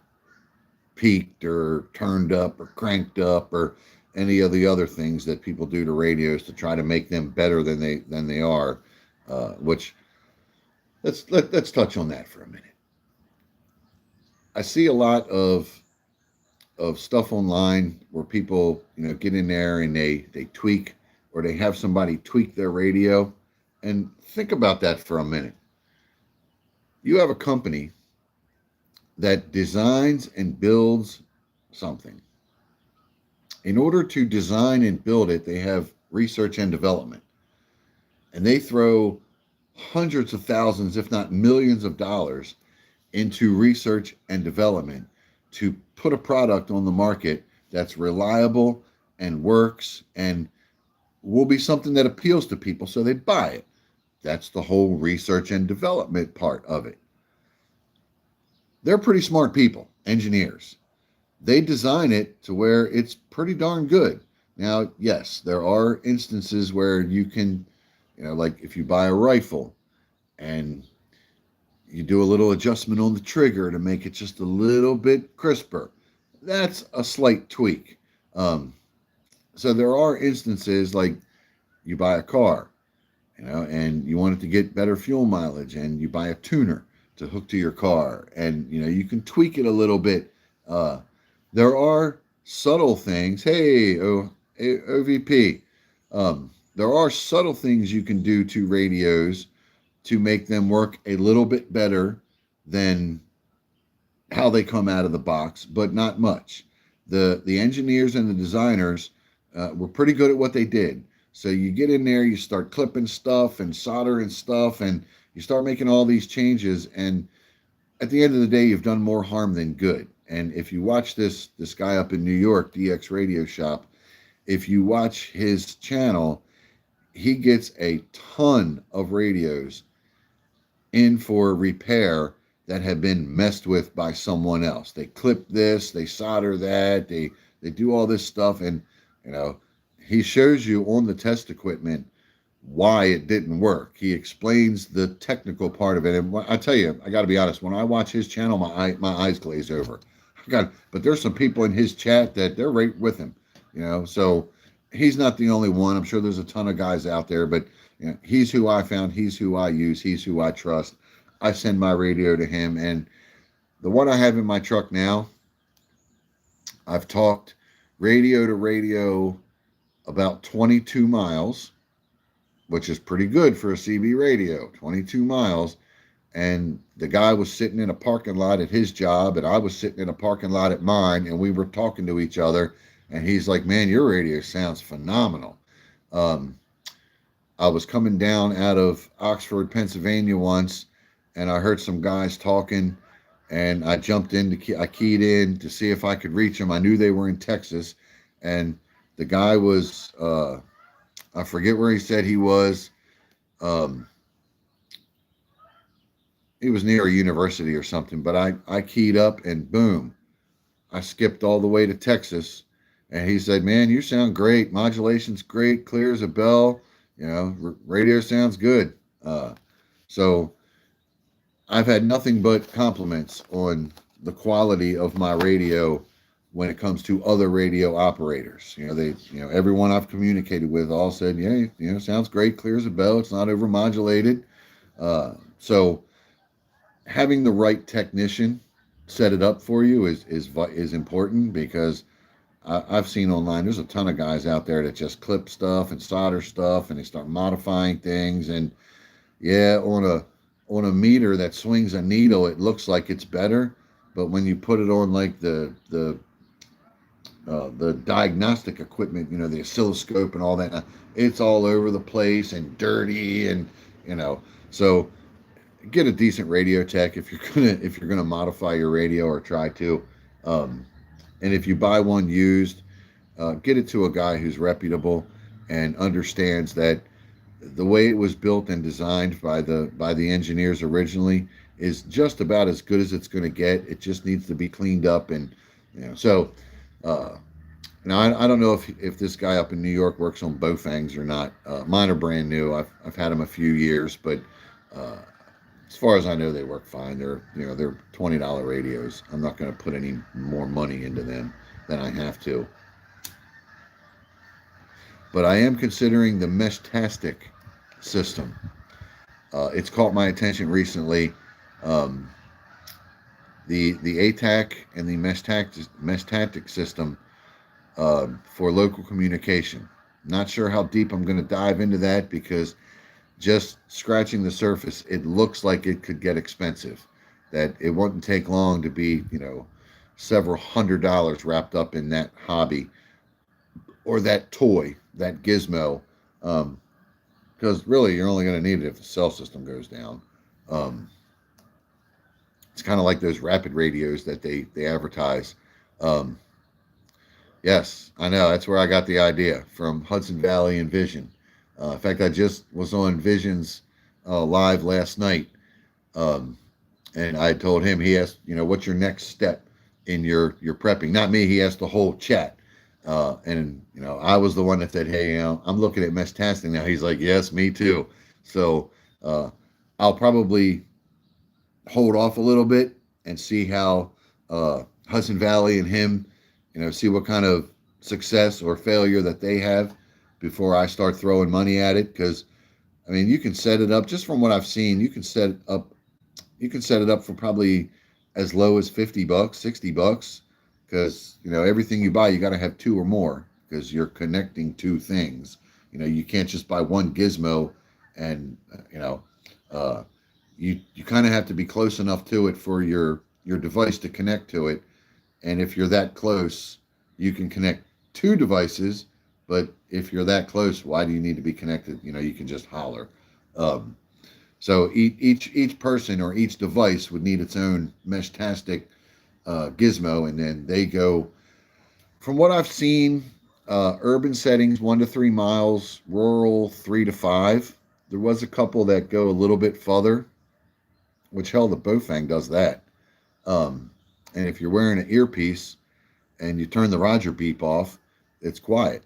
peaked or turned up or cranked up or any of the other things that people do to radios to try to make them better than they are. Which let's touch on that for a minute. I see a lot of stuff online where people, get in there and they tweak, or they have somebody tweak their radio. And think about that for a minute. You have a company that designs and builds something. In order to design and build it, they have research and development. And they throw hundreds of thousands, if not millions of dollars into research and development to put a product on the market that's reliable and works and will be something that appeals to people so they buy it. That's the whole research and development part of it. They're pretty smart people, engineers. They design it to where it's pretty darn good. Now, yes, there are instances where you can, like if you buy a rifle and you do a little adjustment on the trigger to make it just a little bit crisper, that's a slight tweak. So there are instances like you buy a car, and you want it to get better fuel mileage, and you buy a tuner to hook to your car, and you can tweak it a little bit. There are subtle things. Hey, OVP. There are subtle things you can do to radios to make them work a little bit better than how they come out of the box, but not much. The engineers and the designers were pretty good at what they did. So you get in there, you start clipping stuff and soldering stuff, and you start making all these changes. And at the end of the day, you've done more harm than good. And if you watch this guy up in New York, DX Radio Shop, if you watch his channel, he gets a ton of radios in for repair that have been messed with by someone else. They clip this, they solder that, they do all this stuff, and he shows you on the test equipment why it didn't work. He explains the technical part of it, and I tell you, I got to be honest. When I watch his channel, my eyes glaze over. But there's some people in his chat that they're right with him, So he's not the only one. I'm sure there's a ton of guys out there, but he's who I found. He's who I use. He's who I trust. I send my radio to him, and the one I have in my truck now, I've talked radio to radio about 22 miles, which is pretty good for a CB radio, 22 miles. And the guy was sitting in a parking lot at his job, and I was sitting in a parking lot at mine, and we were talking to each other, and he's like, man, your radio sounds phenomenal. I was coming down out of Oxford, Pennsylvania once, and I heard some guys talking, and I jumped in, I keyed in to see if I could reach them. I knew they were in Texas, and the guy was, I forget where he said he was. He was near a university or something, but I keyed up and boom, I skipped all the way to Texas. And he said, man, you sound great. Modulation's great, clear as a bell. Radio sounds good. So I've had nothing but compliments on the quality of my radio when it comes to other radio operators. Everyone I've communicated with all said, yeah, sounds great, clear as a bell. It's not overmodulated. So having the right technician set it up for you is important, because I've seen online there's a ton of guys out there that just clip stuff and solder stuff, and they start modifying things. And yeah, on a meter that swings a needle, it looks like it's better, but when you put it on like the diagnostic equipment, the oscilloscope and all that, it's all over the place and dirty, and so get a decent radio tech if you're gonna modify your radio, or try to. And if you buy one used, get it to a guy who's reputable and understands that the way it was built and designed by the engineers originally is just about as good as it's going to get. It just needs to be cleaned up. And so now I don't know if this guy up in New York works on Baofangs or not. Mine are brand new. I've had them a few years, but as far as I know, they work fine. They're $20 radios. I'm not going to put any more money into them than I have to. But I am considering the Meshtastic system. It's caught my attention recently. The ATAC and the Meshtastic system for local communication. Not sure how deep I'm going to dive into that, because just scratching the surface, it looks like it could get expensive. That it wouldn't take long to be, several $100s wrapped up in that hobby, or that toy, that gizmo, because really you're only going to need it if the cell system goes down. It's kind of like those rapid radios that they advertise. Yes, I know, that's where I got the idea, from Hudson Valley and Vision. In fact, I just was on Vision's live last night, and I told him, he asked, what's your next step in your prepping? Not me, he asked the whole chat. And I was the one that said, hey, I'm looking at Meshtastic now. He's like, yes, me too. So I'll probably hold off a little bit and see how Hudson Valley and him, see what kind of success or failure that they have before I start throwing money at it. Because you can set it up, just from what I've seen, you can set it up for probably as low as $50, $60, because everything you buy, you got to have two or more, because you're connecting two things. You can't just buy one gizmo, and you kind of have to be close enough to it for your device to connect to it. And if you're that close, you can connect two devices. But if you're that close, why do you need to be connected? You can just holler. So each person or each device would need its own Meshtastic gizmo, and then they go, from what I've seen, urban settings 1 to 3 miles, rural 3 to 5. There was a couple that go a little bit further, which hell, the Baofang does that. And if you're wearing an earpiece and you turn the Roger beep off, it's quiet.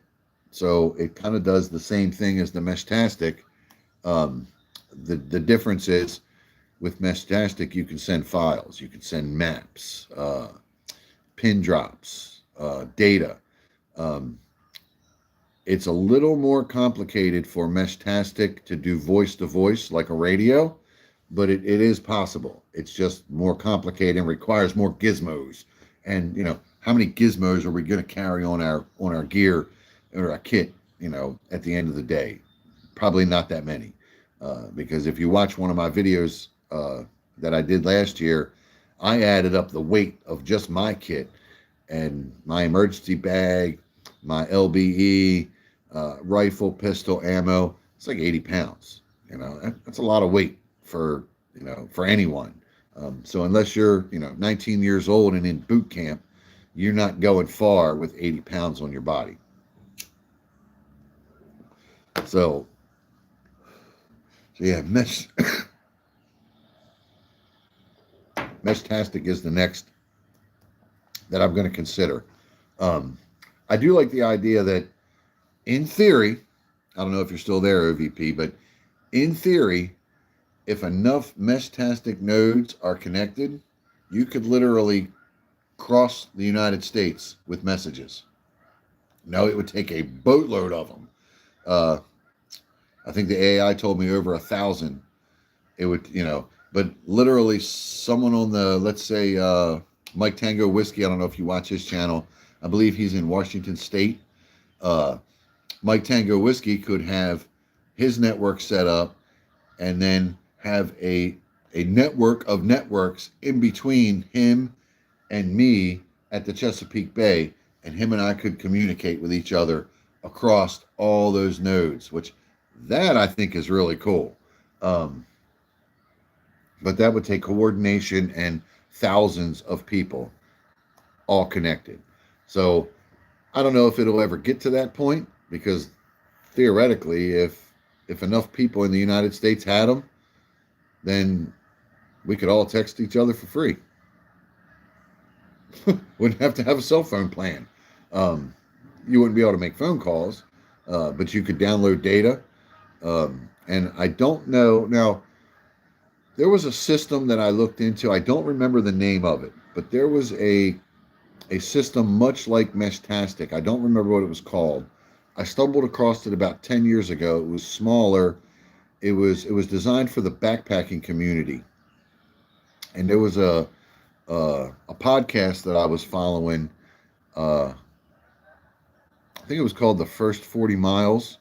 So it kind of does the same thing as the Meshtastic. The difference is, with Meshtastic, you can send files, you can send maps, pin drops, data. It's a little more complicated for Meshtastic to do voice to voice like a radio, but it is possible. It's just more complicated and requires more gizmos. And how many gizmos are we going to carry on our gear or our kit? At the end of the day, probably not that many. Because if you watch one of my videos that I did last year, I added up the weight of just my kit and my emergency bag, my LBE, rifle, pistol, ammo. It's like 80 pounds. That's a lot of weight for anyone. So unless you're 19 years old and in boot camp, you're not going far with 80 pounds on your body. So yeah, Meshtastic is the next that I'm going to consider. I do like the idea that, in theory, I don't know if you're still there, OVP, but in theory, if enough Meshtastic nodes are connected, you could literally cross the United States with messages. No, it would take a boatload of them. Uh, I think the AI told me over 1,000. It would, but literally someone on the, let's say, Mike Tango Whiskey. I don't know if you watch his channel. I believe he's in Washington State. Uh, Mike Tango Whiskey could have his network set up and then have a network of networks in between him and me at the Chesapeake Bay, and him and I could communicate with each other across all those nodes, which that I think is really cool. But that would take coordination and thousands of people all connected. So I don't know if it'll ever get to that point, because theoretically, if enough people in the United States had them, then we could all text each other for free. Wouldn't have to have a cell phone plan. You wouldn't be able to make phone calls, but you could download data. And I don't know. Now, there was a system that I looked into. I don't remember the name of it, but there was a system much like Meshtastic. I don't remember what it was called. I stumbled across it about 10 years ago. It was smaller. It was designed for the backpacking community. And there was a podcast that I was following. I think it was called The First 40 Miles.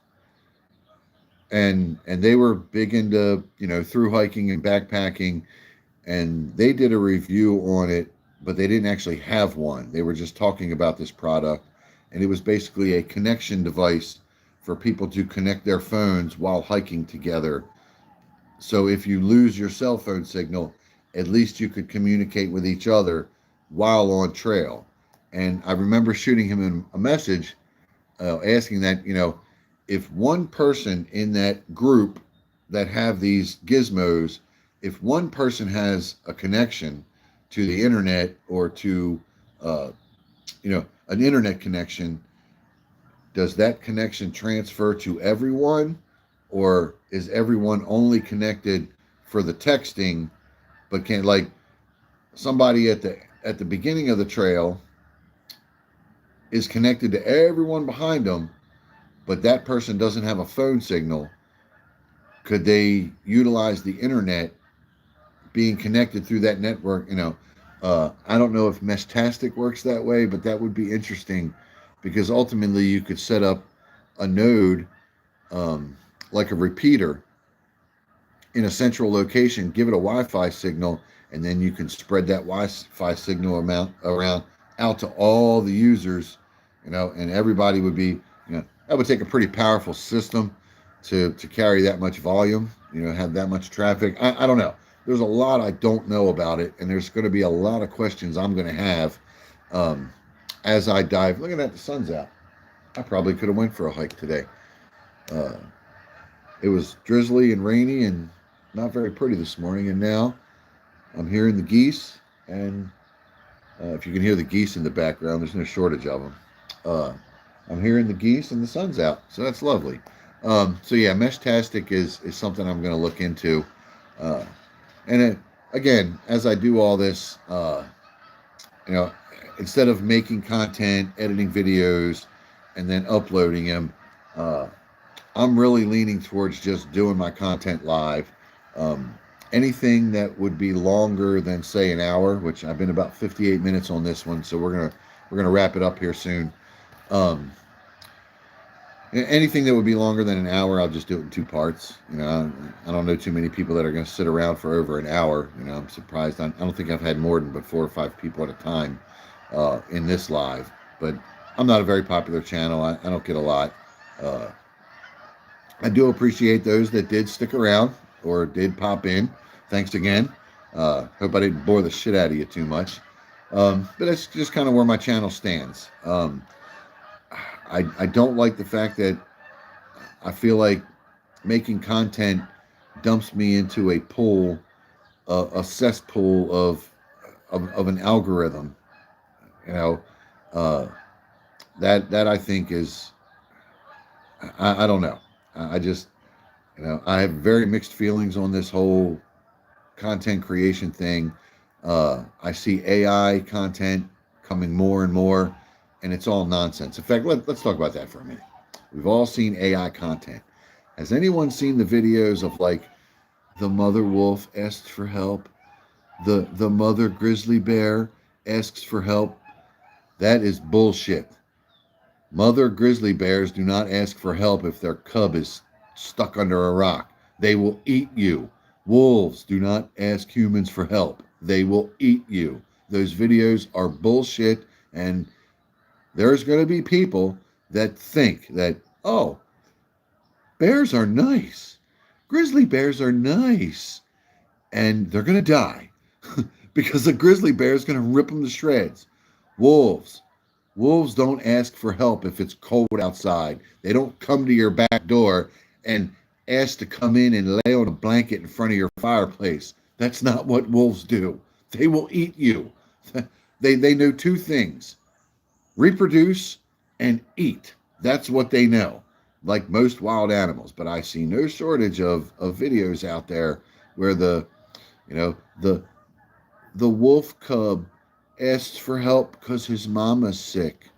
And they were big into, through hiking and backpacking. And they did a review on it, but they didn't actually have one. They were just talking about this product. And it was basically a connection device for people to connect their phones while hiking together. So if you lose your cell phone signal, at least you could communicate with each other while on trail. And I remember shooting him a message asking that, if one person in that group that have these gizmos, if one person has a connection to the internet or to, an internet connection, does that connection transfer to everyone, or is everyone only connected for the texting, but can't, like, somebody at the beginning of the trail is connected to everyone behind them, but that person doesn't have a phone signal? Could they utilize the internet being connected through that network? I don't know if Meshtastic works that way, but that would be interesting, because ultimately you could set up a node, like a repeater, in a central location, give it a Wi-Fi signal, and then you can spread that Wi-Fi signal amount around out to all the users, and everybody would be, that would take a pretty powerful system to carry that much volume, have that much traffic. I don't know. There's a lot I don't know about it, and there's going to be a lot of questions I'm going to have as I dive. Look at that, the sun's out. I probably could have went for a hike today. It was drizzly and rainy and not very pretty this morning, and now I'm hearing the geese, and if you can hear the geese in the background, there's no shortage of them. I'm hearing the geese and the sun's out, so that's lovely. So yeah, Meshtastic is something I'm going to look into. And again, as I do all this, instead of making content, editing videos, and then uploading them, I'm really leaning towards just doing my content live. Anything that would be longer than, say, an hour, which I've been about 58 minutes on this one, so we're gonna wrap it up here soon. Anything that would be longer than an hour, I'll just do it in two parts. I don't know too many people that are going to sit around for over an hour. I'm surprised. I don't think I've had more than 4 or 5 people at a time in this live. But I'm not a very popular channel. I don't get a lot. I do appreciate those that did stick around or did pop in. Thanks again. Hope I didn't bore the shit out of you too much. But that's just kind of where my channel stands. I don't like the fact that I feel like making content dumps me into a pool, a cesspool of an algorithm. That I think is, I don't know. I just, I have very mixed feelings on this whole content creation thing. I see AI content coming more and more, and it's all nonsense. In fact, let's talk about that for a minute. We've all seen AI content. Has anyone seen the videos of like the mother wolf asks for help, the mother grizzly bear asks for help? That is bullshit. Mother grizzly bears do not ask for help if their cub is stuck under a rock. They will eat you. Wolves do not ask humans for help. They will eat you. Those videos are bullshit, and there's going to be people that think that, oh, bears are nice. Grizzly bears are nice. And they're going to die because the grizzly bear is going to rip them to shreds. Wolves don't ask for help if it's cold outside. They don't come to your back door and ask to come in and lay on a blanket in front of your fireplace. That's not what wolves do. They will eat you. They know two things: reproduce and eat. That's what they know, like most wild animals. But I see no shortage of videos out there where the wolf cub asks for help because his mama's sick.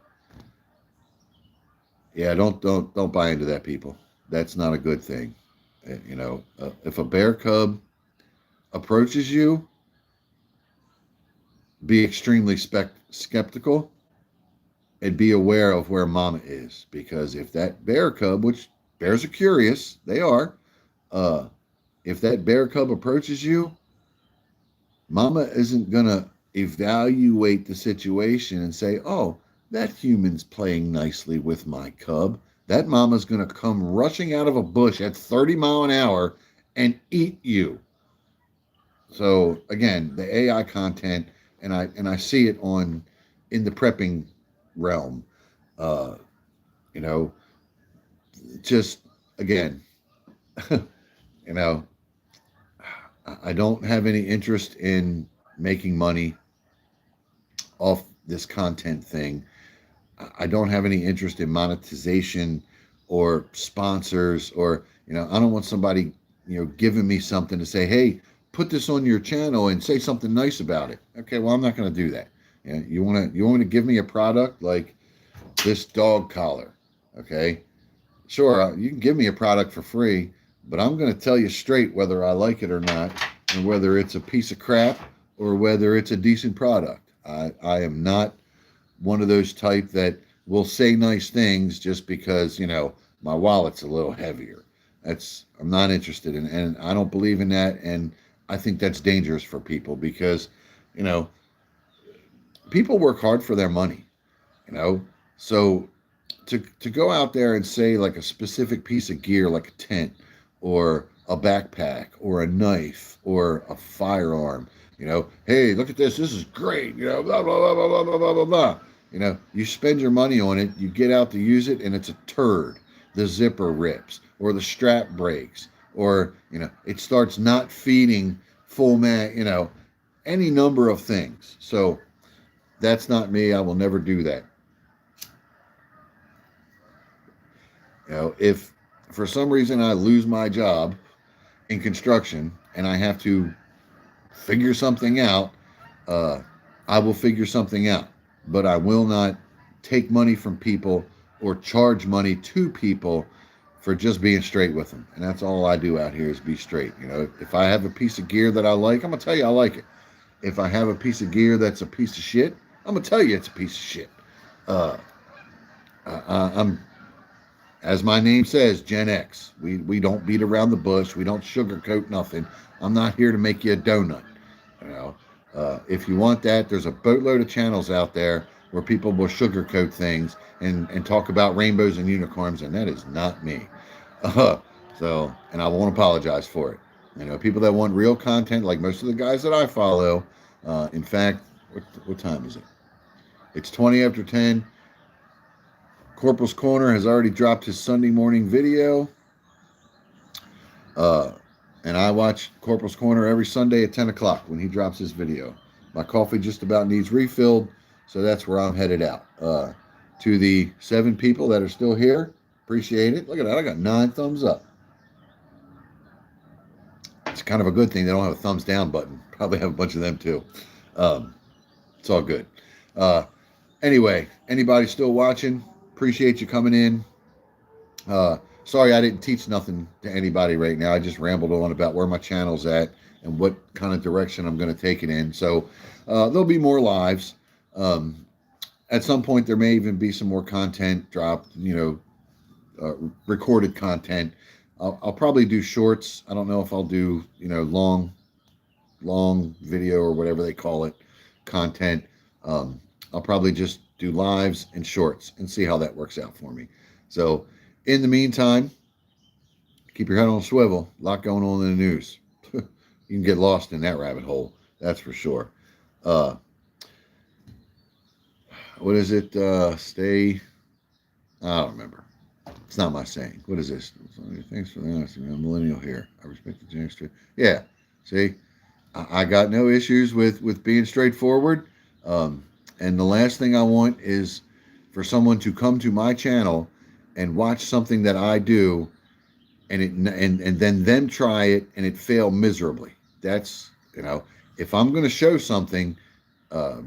Yeah, don't buy into that, people. That's not a good thing. If a bear cub approaches you, be extremely skeptical and be aware of where mama is, because if that bear cub, which bears are curious, they are, if that bear cub approaches you, mama isn't gonna evaluate the situation and say, oh, that human's playing nicely with my cub. That mama's gonna come rushing out of a bush at 30 miles an hour and eat you. So again, the AI content, and I see it in the prepping realm. Just again, I don't have any interest in making money off this content thing. I don't have any interest in monetization or sponsors, or I don't want somebody giving me something to say, hey, put this on your channel and say something nice about it. Okay, well, I'm not going to do that. You want me to give me a product like this dog collar? Okay, sure, you can give me a product for free, but I'm going to tell you straight whether I like it or not, and whether it's a piece of crap or whether it's a decent product. I am not one of those type that will say nice things just because, my wallet's a little heavier. I'm not interested in, and I don't believe in that, and I think that's dangerous for people because, people work hard for their money, so to go out there and say like a specific piece of gear, like a tent or a backpack or a knife or a firearm, hey, look at this is great, blah, blah, blah, blah, blah, blah, blah, blah. You spend your money on it, you get out to use it, and it's a turd. The zipper rips, or the strap breaks, or, it starts not feeding full mag, any number of things. So that's not me. I will never do that. If for some reason I lose my job in construction and I have to figure something out, I will figure something out. But I will not take money from people or charge money to people for just being straight with them. And that's all I do out here is be straight. If I have a piece of gear that I like, I'm going to tell you I like it. If I have a piece of gear that's a piece of shit, I'm going to tell you it's a piece of shit. I'm, as my name says, Gen X. We don't beat around the bush. We don't sugarcoat nothing. I'm not here to make you a donut. If you want that, there's a boatload of channels out there where people will sugarcoat things and talk about rainbows and unicorns, and that is not me. And I won't apologize for it. People that want real content, like most of the guys that I follow. In fact, what time is it? It's 20 after 10. Corporals Corner has already dropped his Sunday morning video. And I watch Corporals Corner every Sunday at 10 o'clock when he drops his video. My coffee just about needs refilled, so that's where I'm headed out. To the 7 people that are still here, Appreciate it. Look at that. I got 9 thumbs up. It's kind of a good thing they don't have a thumbs down button. Probably have a bunch of them too. It's all good. Anyway, anybody still watching? Appreciate you coming in. Sorry I didn't teach nothing to anybody right now. I just rambled on about where my channel's at and what kind of direction I'm going to take it in. So there'll be more lives. At some point, there may even be some more content dropped, recorded content. I'll probably do shorts. I don't know if I'll do, long video or whatever they call it, content. I'll probably just do lives and shorts and see how that works out for me. So in the meantime, keep your head on a swivel. A lot going on in the news. You can get lost in that rabbit hole. That's for sure. What is it? Stay. I don't remember. It's not my saying. What is this? Thanks for the honesty. I'm a millennial here. I respect the Gen X. Yeah. See, I got no issues with being straightforward. And the last thing I want is for someone to come to my channel and watch something that I do, and then them try it and it fail miserably. That's, if I'm going to show something,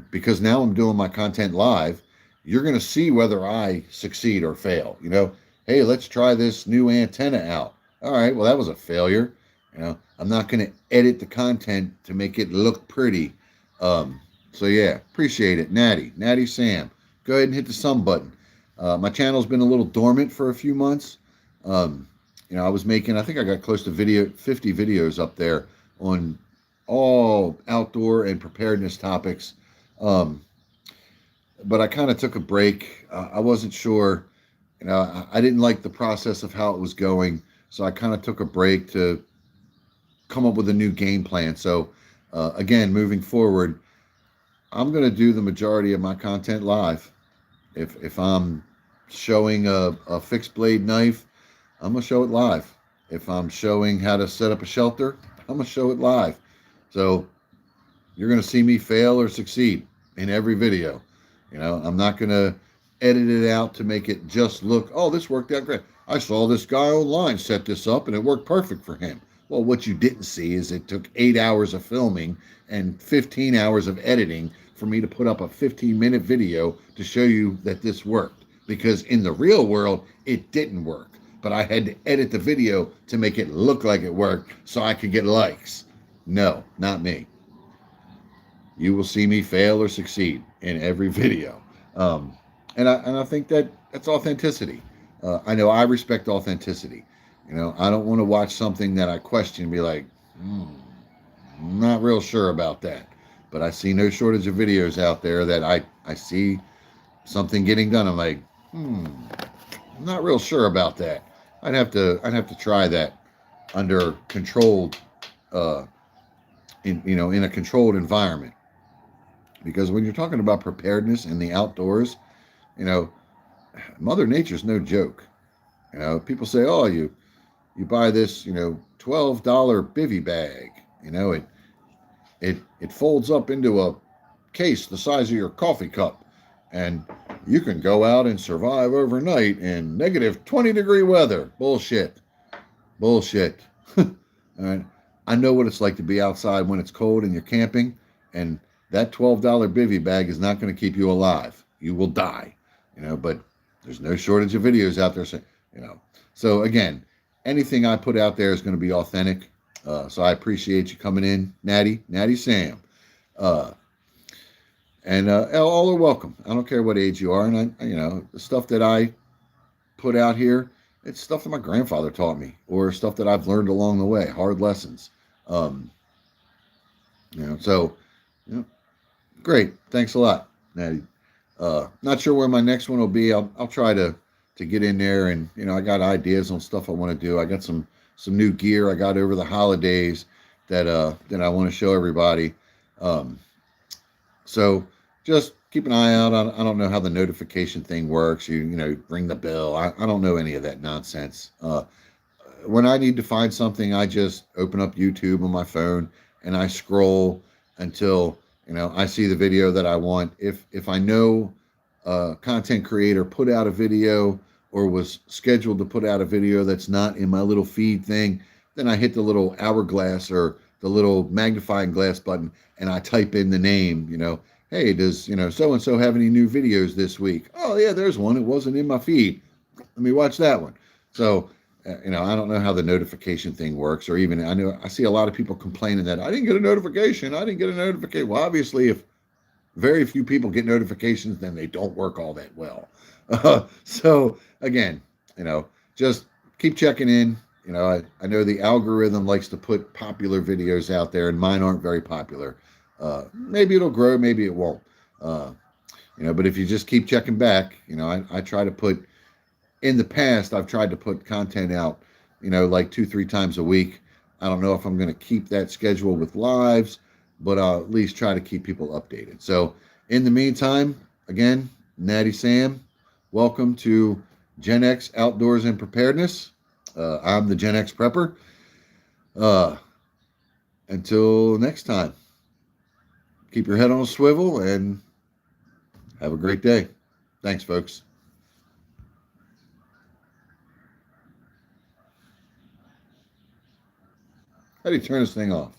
because now I'm doing my content live, you're going to see whether I succeed or fail. Hey, let's try this new antenna out. All right, well, that was a failure. I'm not going to edit the content to make it look pretty. So yeah, appreciate it. Natty Sam, go ahead and hit the sum button. My channel's been a little dormant for a few months. I was making, I think I got close to 50 videos up there on all outdoor and preparedness topics. But I kind of took a break. I wasn't sure, I didn't like the process of how it was going. So I kind of took a break to come up with a new game plan. So again, moving forward, I'm going to do the majority of my content live. If I'm showing a fixed blade knife, I'm going to show it live. If I'm showing how to set up a shelter, I'm going to show it live. So you're going to see me fail or succeed in every video. I'm not going to edit it out to make it just look, oh, this worked out great. I saw this guy online set this up and it worked perfect for him. Well, what you didn't see is it took 8 hours of filming and 15 hours of editing for me to put up a 15-minute video to show you that this worked. Because in the real world, it didn't work. But I had to edit the video to make it look like it worked so I could get likes. No, not me. You will see me fail or succeed in every video. And I think that's authenticity. I know I respect authenticity. I don't want to watch something that I question and be like, I'm not real sure about that. But I see no shortage of videos out there that I see something getting done. I'm like, I'm not real sure about that. I'd have to try that under controlled, in a controlled environment. Because when you're talking about preparedness in the outdoors, Mother Nature's no joke. People say, oh, you buy this, $12 bivy bag. It folds up into a case the size of your coffee cup, and you can go out and survive overnight in negative 20-degree weather. Bullshit. All right. I know what it's like to be outside when it's cold and you're camping, and that $12 bivy bag is not going to keep you alive. You will die. But there's no shortage of videos out there saying, So again, anything I put out there is going to be authentic. So I appreciate you coming in, Natty Sam. And all are welcome. I don't care what age you are. And the stuff that I put out here, it's stuff that my grandfather taught me, or stuff that I've learned along the way, hard lessons. Great. Thanks a lot, Natty. Not sure where my next one will be. I'll try to get in there, and I got ideas on stuff I want to do. I got some new gear I got over the holidays that I want to show everybody. So just keep an eye out. I don't know how the notification thing works. You ring the bell. I don't know any of that nonsense. When I need to find something, I just open up YouTube on my phone and I scroll until I see the video that I want. If I know a content creator put out a video, or was scheduled to put out a video that's not in my little feed thing, then I hit the little hourglass or the little magnifying glass button and I type in the name, hey, does, so-and-so have any new videos this week? Oh yeah, there's one. It wasn't in my feed. Let me watch that one. So, I don't know how the notification thing works, or even I see a lot of people complaining that I didn't get a notification. I didn't get a notification. Well, obviously, if very few people get notifications, then they don't work all that well. So again, just keep checking in. I know the algorithm likes to put popular videos out there, and mine aren't very popular. Maybe it'll grow, maybe it won't. But if you just keep checking back, I try to put, in the past, I've tried to put content out, like 2-3 times a week. I don't know if I'm going to keep that schedule with lives, but I'll at least try to keep people updated. So in the meantime, again, Natty Sam, welcome to Gen X Outdoors and Preparedness. I'm the Gen X Prepper. Until next time, keep your head on a swivel and have a great day. Thanks, folks. How do you turn this thing off?